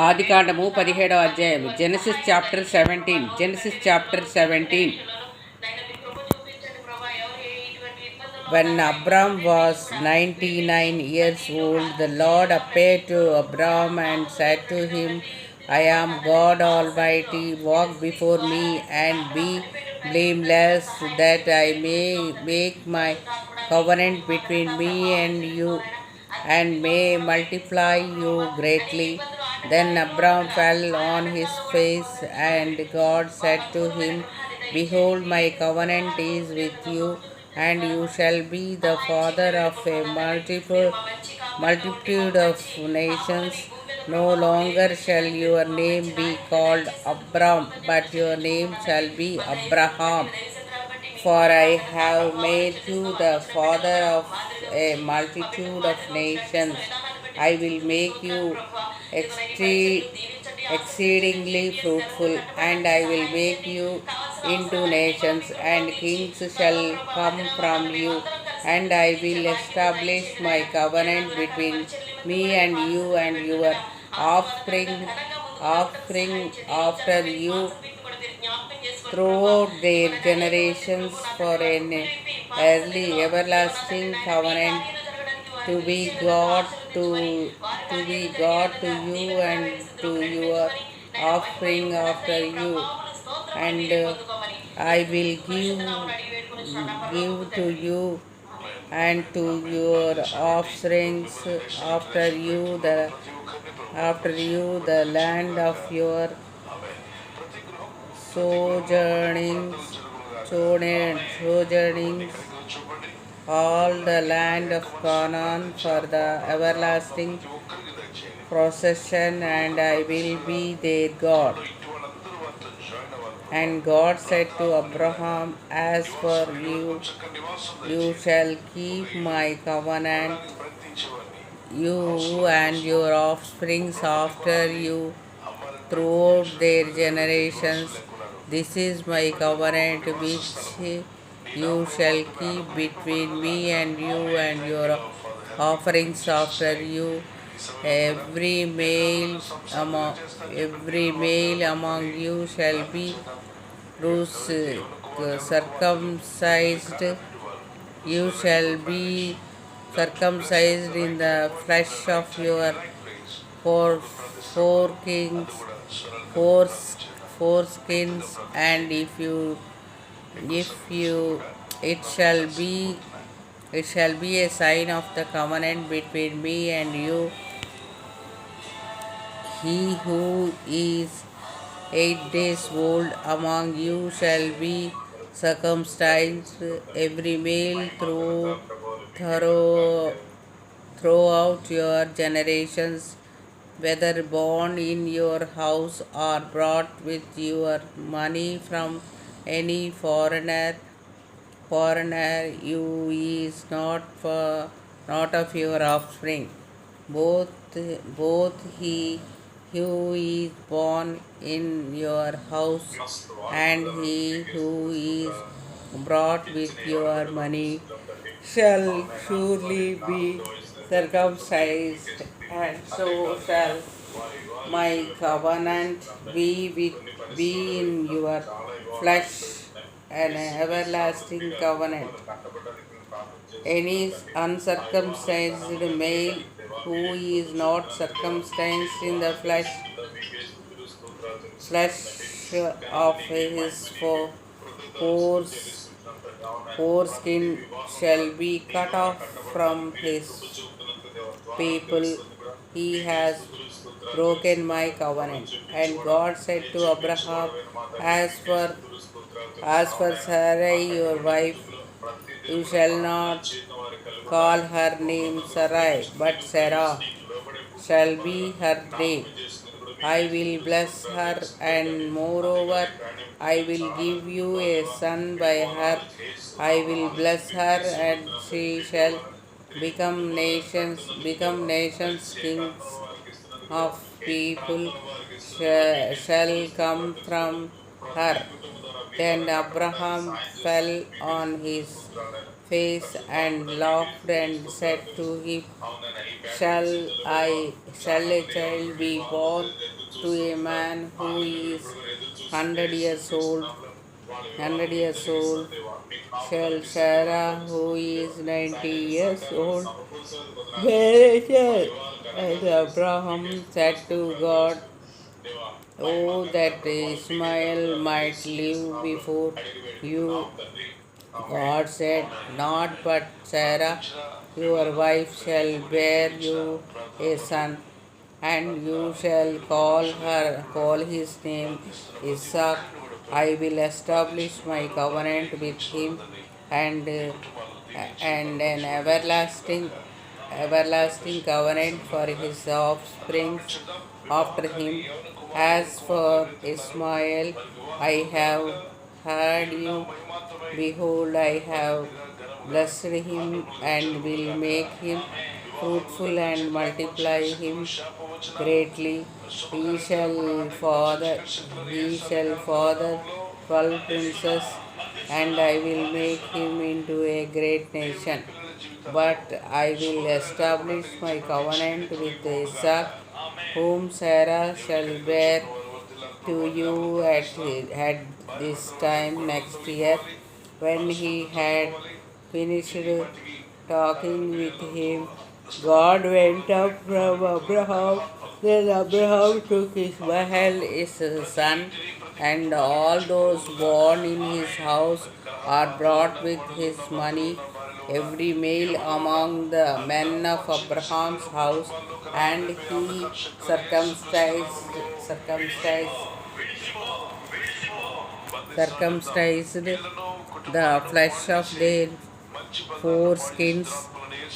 ఆదికాండము 17వ అధ్యాయము. Genesis chapter 17. When Abram was 99 years old, the Lord appeared to Abram and said to him, I am God Almighty, walk before me and be blameless, that I may make my covenant between me and you and may multiply you greatly. Then Abram fell on his face, and God said to him, Behold, my covenant is with you, and you shall be the father of a multitude of nations. No longer shall your name be called Abram, but your name shall be Abraham. For I have made you the father of a multitude of nations. I will make you exceedingly fruitful, and I will make you into nations, and kings shall come from you. And I will establish my covenant between me and you and your offspring after you throughout their generations, for an early everlasting covenant, to be God to you and to your offspring after you. And I will give to you and to your offsprings after you the land of your sojournings, all the land of Canaan, for the everlasting possession, and I will be their God. And God said to Abraham, As for you, you shall keep my covenant, you and your offsprings after you throughout their generations. This is my covenant which you shall keep between me and you and your offerings after you. Every male among you shall be circumcised. You shall be circumcised in the flesh of your four kings, four foreskins, and if you it shall be a sign of the covenant between me and you. He who is 8 days old among you shall be circumcised, every male throughout your generations, whether born in your house or brought with your money from any foreigner, you is not of your offspring. Both he who is born in your house and he who is brought with your money shall surely be circumcised, and so shall my covenant be in your flesh, an everlasting covenant. Any uncircumcised male who is not circumcised in the flesh of his foreskin shall be cut off from his people. He has broken my covenant. And God said to Abraham, As for Sarai your wife, you shall not call her name Sarai, but Sarah shall be her name. I will bless her, and moreover, I will give you a son by her. I will bless her, and she shall become nations, kings of people shall come from her. Then Abraham fell on his face and laughed and said to him, Shall shall a child be born to a man who is 100 years old? 100 years old. Shall Sarah, who is 90 years old, bear a child? And Abraham said to God, Oh, that Ishmael might live before you. God said, Not but Sarah, your wife shall bear you a son, and you shall call his name Isaac. I will establish my covenant with him and an everlasting covenant for his offspring after him. As for Ismael, I have heard you. Behold, I have blessed him and will make him fruitful and multiply him greatly. He shall father 12 princes, and I will make him into a great nation. But I will establish my covenant with Isaac, whom Sarah shall bear to you at this time next year. When he had finished talking with him, God went up from Abraham. Then Abraham took Ishmael, his son, and all those born in his house are brought with his money, every male among the men of Abraham's house, and he circumcised the flesh of their foreskins,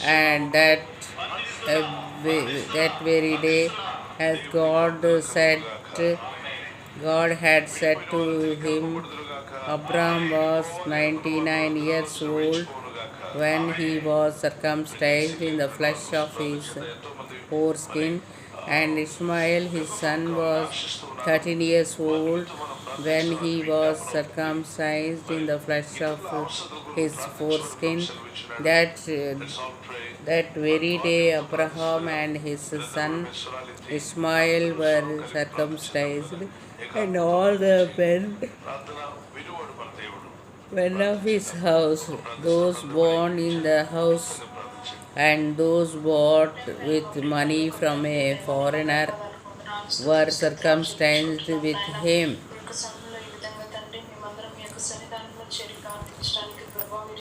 and that very day, as God had said to him. Abram was 99 years old when he was circumcised in the flesh of his foreskin, and Ishmael his son was 13 years old when he was circumcised in the flesh of his foreskin. That very day, Abraham and his son Ishmael were circumcised, and all the men of his house, those born in the house and those bought with money from a foreigner, were circumcised with him.